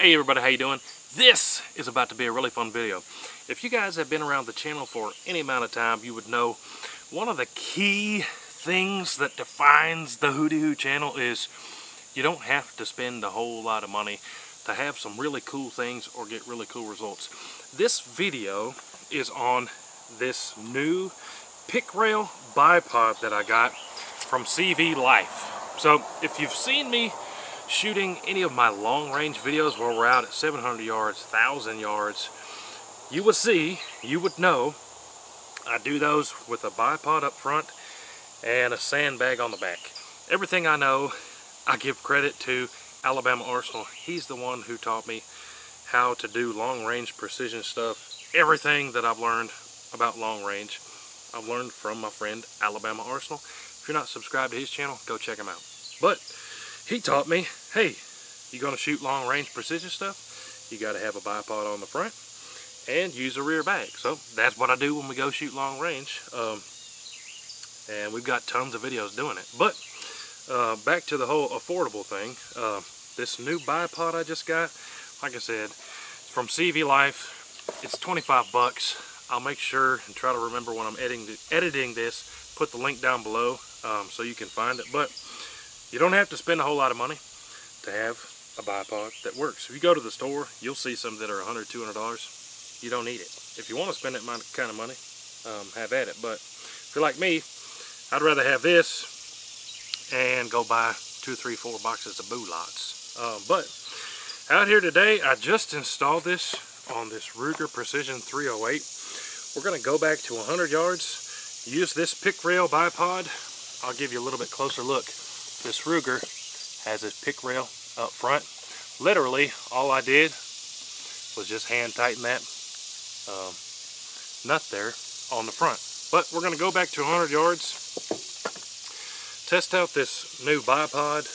Hey everybody, how you doing? This is about to be a really fun video. If you guys have been around the channel for any amount of time, you would know one of the key things that defines the whoteewho channel is you don't have to spend a whole lot of money to have some really cool things or get really cool results. This video is on this new pick rail bipod that I got from CVLIFE. So if you've seen me shooting any of my long range videos where we're out at 700 yards, 1,000 yards, you would know I do those with a bipod up front and a sandbag on the back. Everything I know, I give credit to Alabama Arsenal. He's the one who taught me how to do long range precision stuff. Everything that I've learned about long range, I've learned from my friend Alabama Arsenal. If you're not subscribed to his channel, go check him out. But he taught me, hey, you're going to shoot long range precision stuff, you got to have a bipod on the front and use a rear bag. So that's what I do when we go shoot long range. And we've got tons of videos doing it. But back to the whole affordable thing. This new bipod I just got, like I said, it's from CVLIFE. It's 25 bucks. I'll make sure and try to remember when I'm editing this, put the link down below so you can find it. But you don't have to spend a whole lot of money to have a bipod that works. If you go to the store, you'll see some that are $100, $200. You don't need it. If you want to spend that kind of money, have at it. But if you're like me, I'd rather have this and go buy 2, 3, 4 boxes of Boo Lots. But out here today, I just installed this on this Ruger Precision 308. We're going to go back to 100 yards, use this pick rail bipod. I'll give you a little bit closer look. This Ruger has this pick rail up front. Literally, all I did was just hand tighten that nut there on the front. But we're going to go back to 100 yards, test out this new bipod.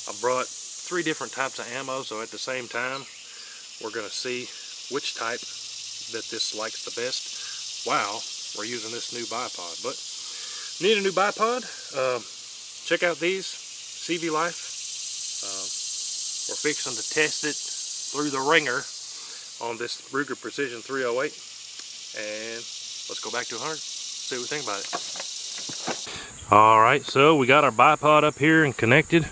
I brought 3 different types of ammo, so at the same time, we're going to see which type that this likes the best while we're using this new bipod. But need a new bipod? Check out these, CVLIFE. We're fixing to test it through the ringer on this Ruger Precision 308. And let's go back to 100, see what we think about it. Alright, so we got our bipod up here and connected,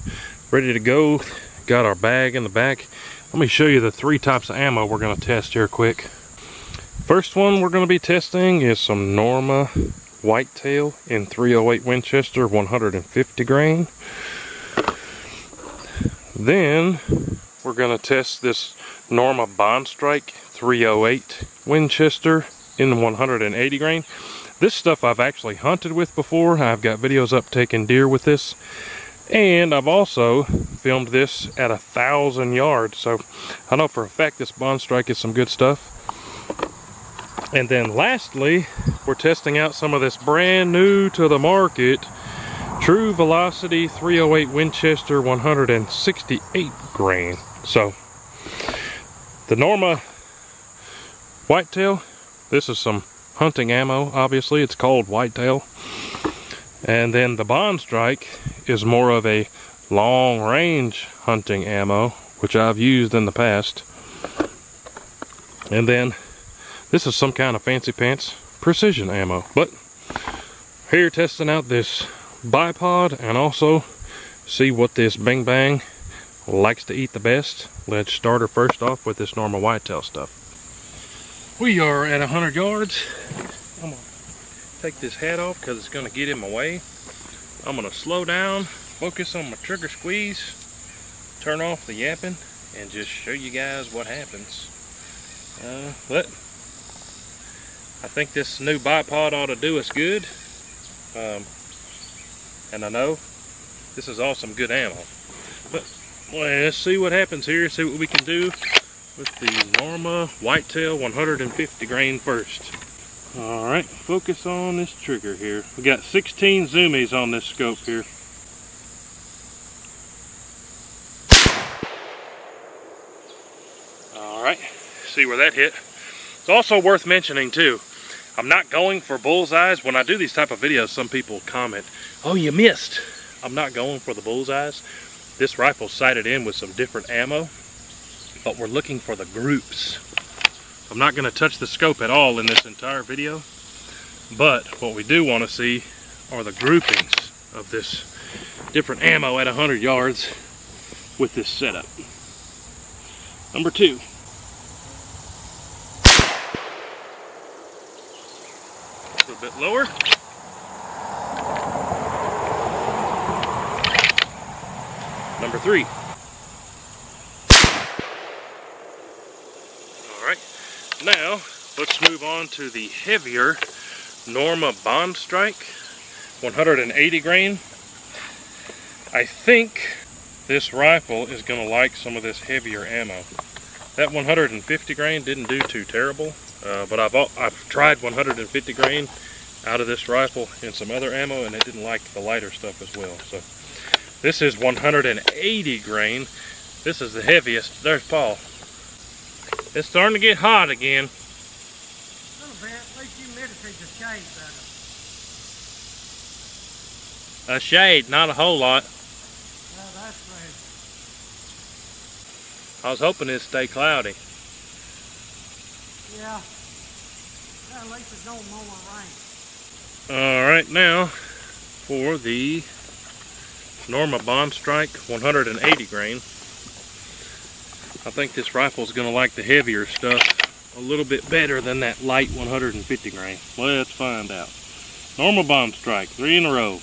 ready to go. Got our bag in the back. Let me show you the 3 types of ammo we're going to test here quick. First one we're going to be testing is some Norma Whitetail in 308 Winchester 150 grain. Then we're going to test this Norma Bond Strike 308 Winchester in 180 grain. This stuff I've actually hunted with before. I've got videos up taking deer with this, and I've also filmed this at 1,000 yards, so I know for a fact this Bond Strike is some good stuff. And then lastly, we're testing out some of this brand new to the market True Velocity 308 Winchester 168 grain. So the Norma Whitetail, this is some hunting ammo, obviously it's called Whitetail. And then the Bond Strike is more of a long range hunting ammo, which I've used in the past. And then this is some kind of fancy pants precision ammo. But here testing out this bipod and also see what this Bing Bang likes to eat the best. Let's start her first off with this Norma Whitetail stuff. We are at 100 yards. I'm going to take this hat off because it's going to get in my way. I'm going to slow down, focus on my trigger squeeze, turn off the yapping, and just show you guys what happens. But I think this new bipod ought to do us good. And I know this is all some good ammo. But let's see what happens here, see what we can do with the Norma Whitetail 150 grain first. Alright, focus on this trigger here. We got 16 zoomies on this scope here. Alright, see where that hit. It's also worth mentioning too, I'm not going for bullseyes. When I do these type of videos, some people comment, oh, you missed. I'm not going for the bullseyes. This rifle's sighted in with some different ammo. but we're looking for the groups. I'm not going to touch the scope at all in this entire video, but what we do want to see are the groupings of this different ammo at 100 yards with this setup. Number 2. A little bit lower. Number 3. Alright, now let's move on to the heavier Norma Bond Strike 180 grain. I think this rifle is going to like some of this heavier ammo. That 150 grain didn't do too terrible, but I've tried 150 grain out of this rifle in some other ammo, and it didn't like the lighter stuff as well. So this is 180 grain. This is the heaviest. There's Paul. It's starting to get hot again. A little bit. At least humidity the shade better. A shade, not a whole lot. Well, that's right. I was hoping it'd stay cloudy. Yeah. Well, at least there's no more rain. Alright, now for the Norma Bond Strike 180 grain. I think this rifle is going to like the heavier stuff a little bit better than that light 150 grain. Let's find out. Norma Bond Strike, 3 in a row.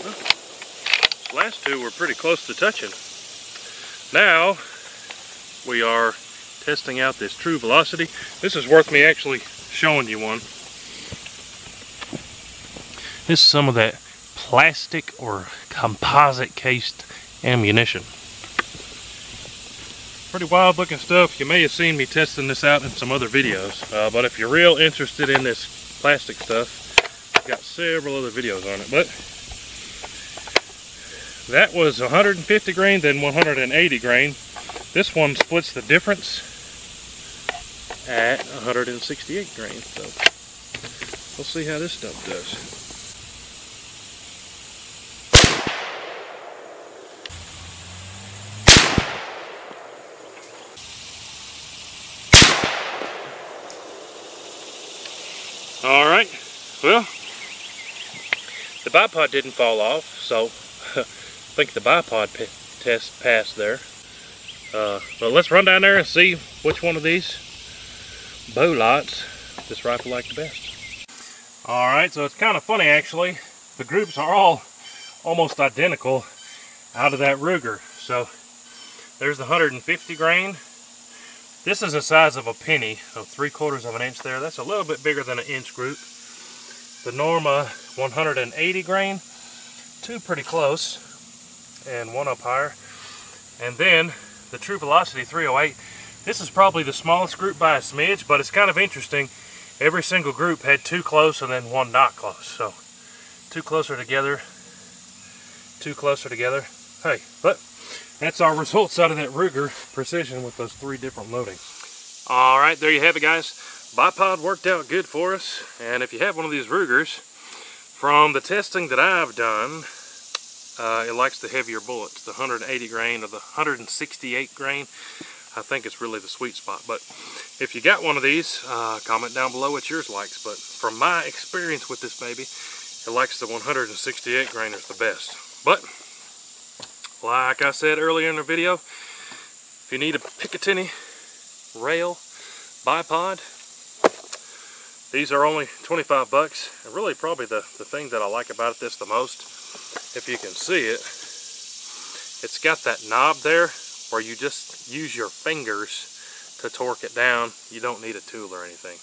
Well, last 2 were pretty close to touching. Now we are testing out this True Velocity. This is worth me actually showing you one. This is some of that plastic or composite cased ammunition. Pretty wild looking stuff. You may have seen me testing this out in some other videos, but if you're real interested in this plastic stuff, I've got several other videos on it. But that was 150 grain, then 180 grain. This one splits the difference at 168 grain. So we'll see how this stuff does. Alright, well, the bipod didn't fall off, so I think the bipod test passed there. But let's run down there and see which one of these bow lots this rifle liked the best. Alright, so it's kind of funny actually. The groups are all almost identical out of that Ruger. So there's the 150 grain. This is the size of a penny, so 3/4 of an inch there. That's a little bit bigger than an inch group. The Norma 180 grain, 2 pretty close, and 1 up higher. And then the True Velocity 308. This is probably the smallest group by a smidge, but it's kind of interesting. Every single group had 2 close and then 1 not close. So 2 closer together, 2 closer together. Hey, but that's our results out of that Ruger Precision with those 3 different loadings. Alright, there you have it, guys. Bipod worked out good for us. And if you have one of these Rugers, from the testing that I've done, it likes the heavier bullets. The 180 grain or the 168 grain, I think it's really the sweet spot. But if you got one of these, comment down below what yours likes. But from my experience with this baby, it likes the 168 grainers the best. But like I said earlier in the video, if you need a Picattiny rail bipod, these are only 25 bucks. And really probably the thing that I like about this the most, if you can see it, it's got that knob there where you just use your fingers to torque it down. You don't need a tool or anything.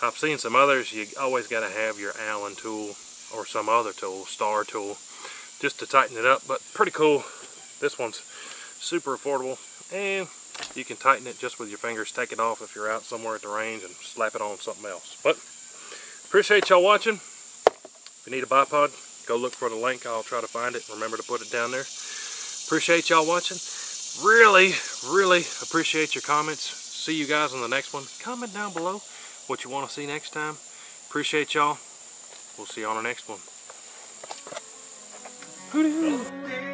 I've seen some others, you always got to have your Allen tool or some other tool, star tool, just to tighten it up. But pretty cool. This one's super affordable, and you can tighten it just with your fingers. Take it off if you're out somewhere at the range and slap it on something else. But appreciate y'all watching. If you need a bipod, go look for the link. I'll try to find it. Remember to put it down there. Appreciate y'all watching. Really, really appreciate your comments. See you guys on the next one. Comment down below what you want to see next time. Appreciate y'all. We'll see you on our next one. Hooty hoo.